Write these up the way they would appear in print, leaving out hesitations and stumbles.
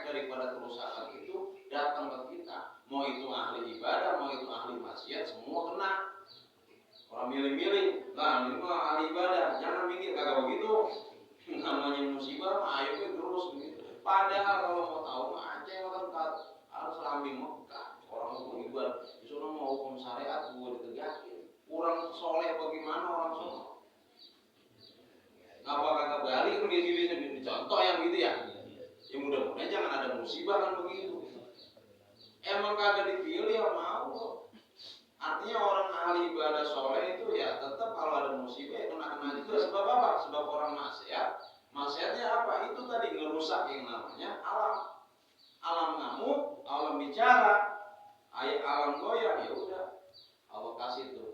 daripada kerusakan itu datang ke kita. Mau itu ahli ibadah, mau itu ahli maksiat, semua kena. Orang milih-milih, lah ini mah ahli ibadah, jangan mikir kagak begitu. Namanya musibah mah ayo terus gitu. Padahal kalau mau tahu mah Aceh lengkap, harus rambi Mekah. Orang hukum ibadah, disuruh mau hukum syariat gua ditegakin. Kurang soleh bagaimana orang soleh? Apa kagak balik kan di contoh yang gitu ya? Ya mudah-mudahan jangan ada musibah kan begitu. Emang kagak dipilih ya mau. Artinya orang ahli ibadah soleh itu ya tetap kalau ada musibah ya kena juga. Sebab apa? Sebab orang maksiat. Maksiatnya apa? Itu tadi ngerusak yang namanya alam. Alam ngamuk, alam bicara, alam goyang, ya udah. Allah kasih itu.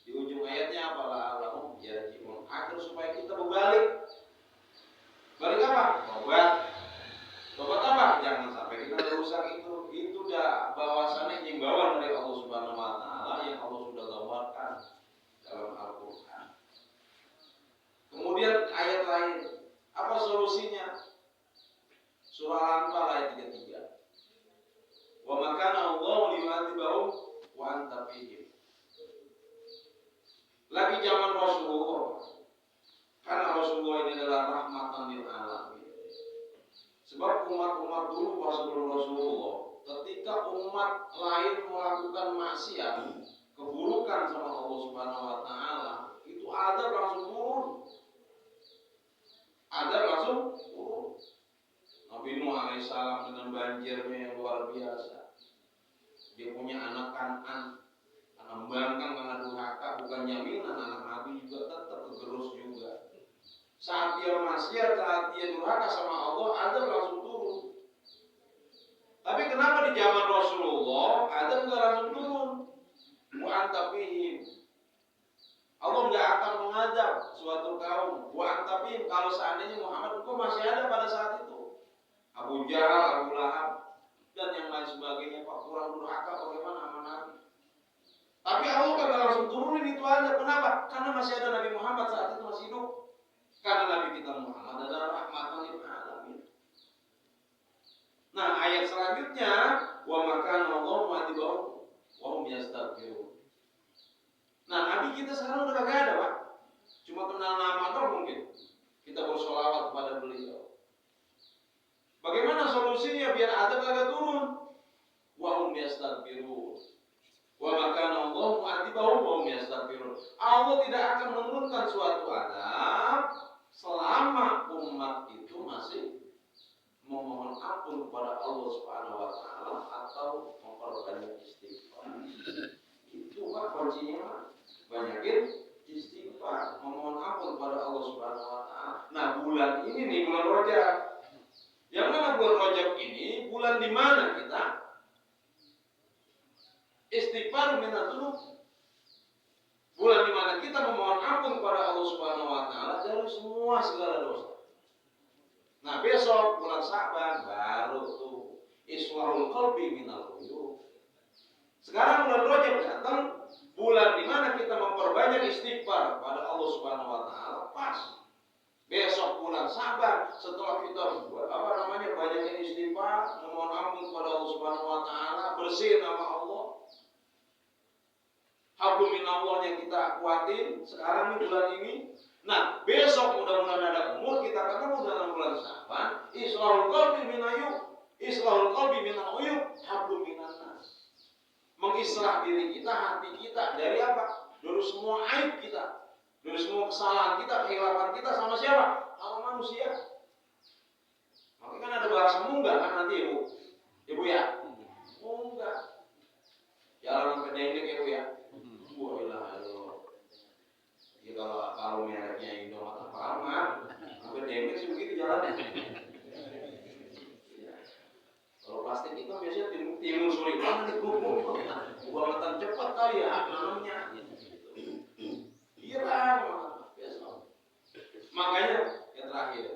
Di ujung ayatnya apalah Allahum yarji'un. Akhir supaya kita berbalik. Balik apa? Tobat. Tobat apa? Jangan sampai kita merusak itu. Itu udah bahwasannya himbauan dari Allah Subhanahu wa taala yang Allah sudah gambarkan dalam Al-Qur'an. Kemudian ayat lain, apa solusinya? Surah Al-Anfal ayat 33. Wa makana Allahu liyu'adzibahum wa anta fihim. Lagi zaman Rasulullah. Karena Rasulullah ini adalah rahmatan lil alamin. Sebab umat-umat dulu pas sebelum Rasulullah, ketika umat lain melakukan maksiat, keburukan sama Allah Subhanahu wa taala, itu ada langsung turun. Ada langsung turun. Nabi Nuh alaihissalam dengan banjirnya yang luar biasa. Dia punya anak Kan'an, karena membangkang karena durhaka, bukan jaminan anak Nabi juga tetap kegerus juga. Saat dia maksiat, saat dia durhaka sama Allah, ada langsung turun. Tapi kenapa di zaman Rasulullah ada nggak langsung turun? Wa antafihim. Allah nggak akan mengajar suatu kaum. Wa antafihim, kalau seandainya Muhammad itu masih ada pada saat itu. Abu Jahal, Abu Lahab, dan yang lain sebagainya, Pak kurang durhaka bagaimana sama Nabi. Tapi Allah kagak langsung turunin itu aja. Kenapa? Karena masih ada Nabi Muhammad saat itu masih hidup. Karena Nabi kita Muhammad adalah rahmatan lil alamin. Nah, ayat selanjutnya, wa makana Allahu mu'adzibahum wa hum yastaghfirun. Nah, Nabi kita sekarang udah kagak ada, Pak. Cuma kenal nama doang mungkin. Kita bersolawat kepada beliau. Bagaimana solusinya biar adab kagak turun? Wa hum yastaghfirun. Wa makana Allahu mu'adzibahum wa hum yastaghfirun. Allah tidak akan menurunkan suatu adab selama umat itu masih memohon ampun kepada Allah Subhanahu wa taala atau memperbanyak istighfar. Itu Pak kuncinya. Banyakin istighfar, memohon ampun kepada Allah Subhanahu wa taala. Nah, bulan ini nih bulan Rajab. Yang mana bulan Rajab ini bulan di mana kita istighfar minadzunub. Bulan di mana kita memohon ampun kepada Allah Subhanahu wa taala dari semua segala dosa. Nah, besok bulan Sa'ban baru tuh islahul qalbi minal uyub. Sekarang bulan Rajab datang, bulan di mana kita memperbanyak istighfar kepada Allah Subhanahu wa taala pas. Besok bulan Sa'ban setelah kita banyakin istighfar, memohon ampun kepada Allah Subhanahu wa taala, bersihin nama Allah. Hablum minallah yang kita kuatin sekarang di bulan ini. Nah, besok mudah-mudahan ada umur kita ketemu dalam bulan Sa'ban, islahul qalbi minayub, islahul qalbi minayub, hablum minannas. Mengislah diri kita, hati kita dari apa? Dari semua aib kita, dari semua kesalahan kita, kehilapan kita sama siapa? Sama manusia. Makanya kan ada bahasa munggah kan nanti ibu ya? Munggah. Jalan pendek ya bu ya? Wah ilah ya kalau mereknya Indomaret Farma, sampai dengek sih begitu jalannya. Kalau plastik itu biasanya timun suri banget gubuk, buangatan cepat kali ya namanya. Iya biasa. Makanya yang terakhir,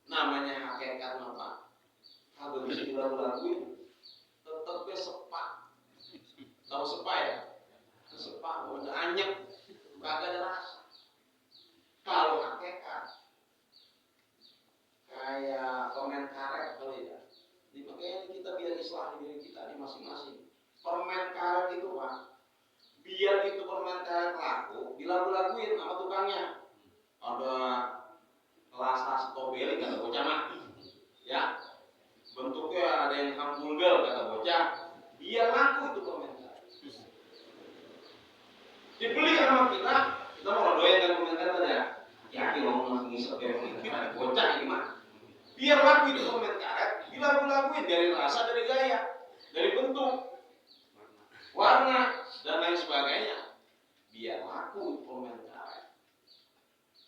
namanya hakikat apa? Kalau bisa dilakuin, tetap sepak. Tahu sepak ya? Sepak udah anyep, kagak ada rasa. Kalau hakikat kayak permen karet kali ya. Makanya kita biar islahi diri kita di masing-masing. Permen karet itu Pak, biar itu permen karet laku, dilagu-laguin sama tukangnya. Ada rasa stroberi kata bocah mah, ya. Bentuknya ada yang hamburger kata bocah, biar laku itu permen karet. Dibeli sama kita mau doyan kan permen karet ya. Yakin lo masih ngisep ya, kita bocah ini mah. Biar laku itu permen karet, dilagu-laguin dari rasa, dari gaya, dari bentuk, warna dan lain sebagainya. Biar laku itu permen karet.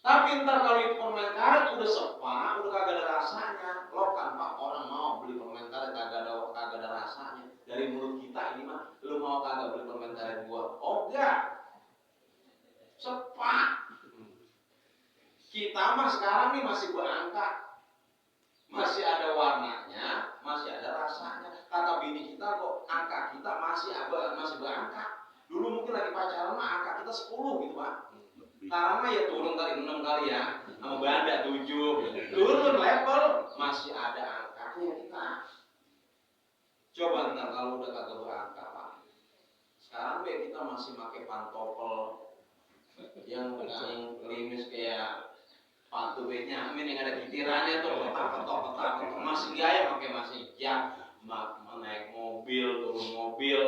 Tapi ntar kalau itu permen karet udah sepak, udah kagak ada rasanya, lo kan Pak orang mau beli permen karet kagak ada rasanya. Dari mulut kita ini mah, lo mau kagak beli permen karet gua? Oh enggak, sepak. Kita mah sekarang nih masih berangkat. Masih ada warnanya, masih ada rasanya. Kata bini kita kok angka kita masih berangkat. Dulu mungkin lagi pacaran mah angka kita 10 gitu Pak. Sekarang mah ya turun kali 6 kali ya. Sama banda 7. Turun level, masih ada angkanya kita. Coba ntar kalau udah kagak berangka Pak. Sekarang kita masih pakai pantopel yang klimis kayak Patu bednya, amin yang ada gitirannya tuh, petak, masih gaya pakai masih ya, naik mobil, turun mobil,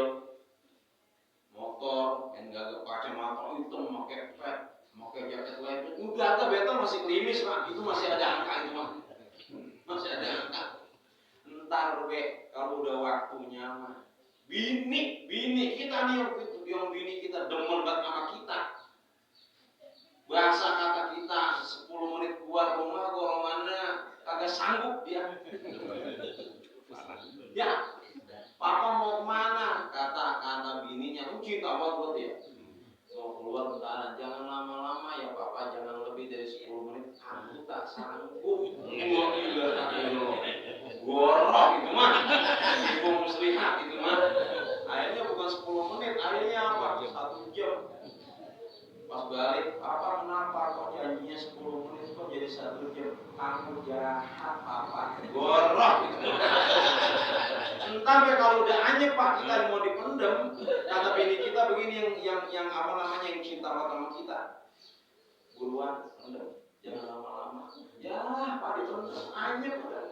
motor, yang gak pakai kacamata hitam, pakai pet, pakai jaket lain, udah ada beta masih klimis Pak, itu masih ada angka itu mah, masih ada angka. Ntar kalau udah waktunya mah, bini kita nih yang bini kita demen banget sama kita. Bahasa kata kita 10 menit keluar rumah golongannya kagak sanggup dia. Ya, papa mau kemana? Kata bininya, cinta banget buat dia. Mau keluar bentaran, jangan lama-lama ya papa, jangan lebih dari 10 menit. Aku tak sanggup. Gua juga gorok itu mah. Ibu muslihat itu mah. Akhirnya bukan 10 menit, akhirnya apa? 1 jam. Pas balik, apa kenapa kok janjinya 10 menit kok jadi 1 jam? Kamu jahat Papa, gorok gitu. Entah ya kalau udah anyep Pak, kita mau dipendem. Kata bini kita begini yang apa namanya yang cinta sama kita. Buruan pendem, jangan lama-lama. Ya Pak dipendem, anyep udah.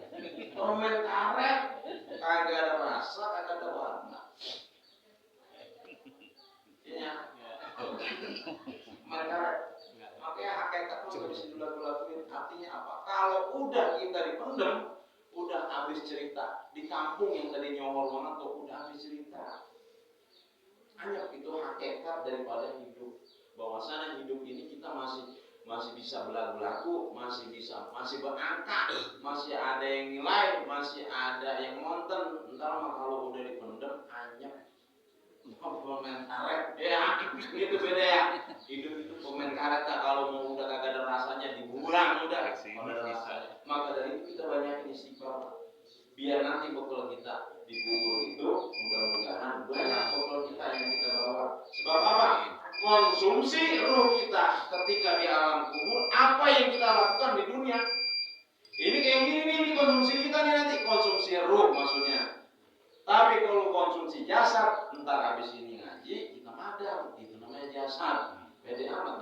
Permen karet, kagak ada rasa, kagak ada warna. Ya. Mereka makanya hakikat itu bisa dilakuin. Artinya apa? Kalau udah kita dipendem, udah habis cerita. Di kampung yang tadi nyongol banget tuh udah habis cerita. Hanya itu hakikat daripada hidup. Bahwasanya hidup ini kita masih bisa belagu-lagu, masih berangkat, masih ada yang nilai, masih ada yang nonton. Entar mah kalau udah dipendem hanya permen karet, ya itu beda ya. Hidup itu permen karet kalau mau udah kagak ada rasanya dibuang udah. Maka dari itu kita banyak istighfar. Biar nanti bekal kita dikubur itu mudah-mudahan banyak bekal kita yang kita bawa. Sebab apa? Konsumsi ruh kita ketika di alam kubur, apa yang kita lakukan di dunia. Ini kayak gini nih konsumsi kita nih nanti konsumsi ruh maksudnya. Tapi kalau konsumsi jasad, entar habis ini ngaji, kita madam, itu namanya jasad. Beda amat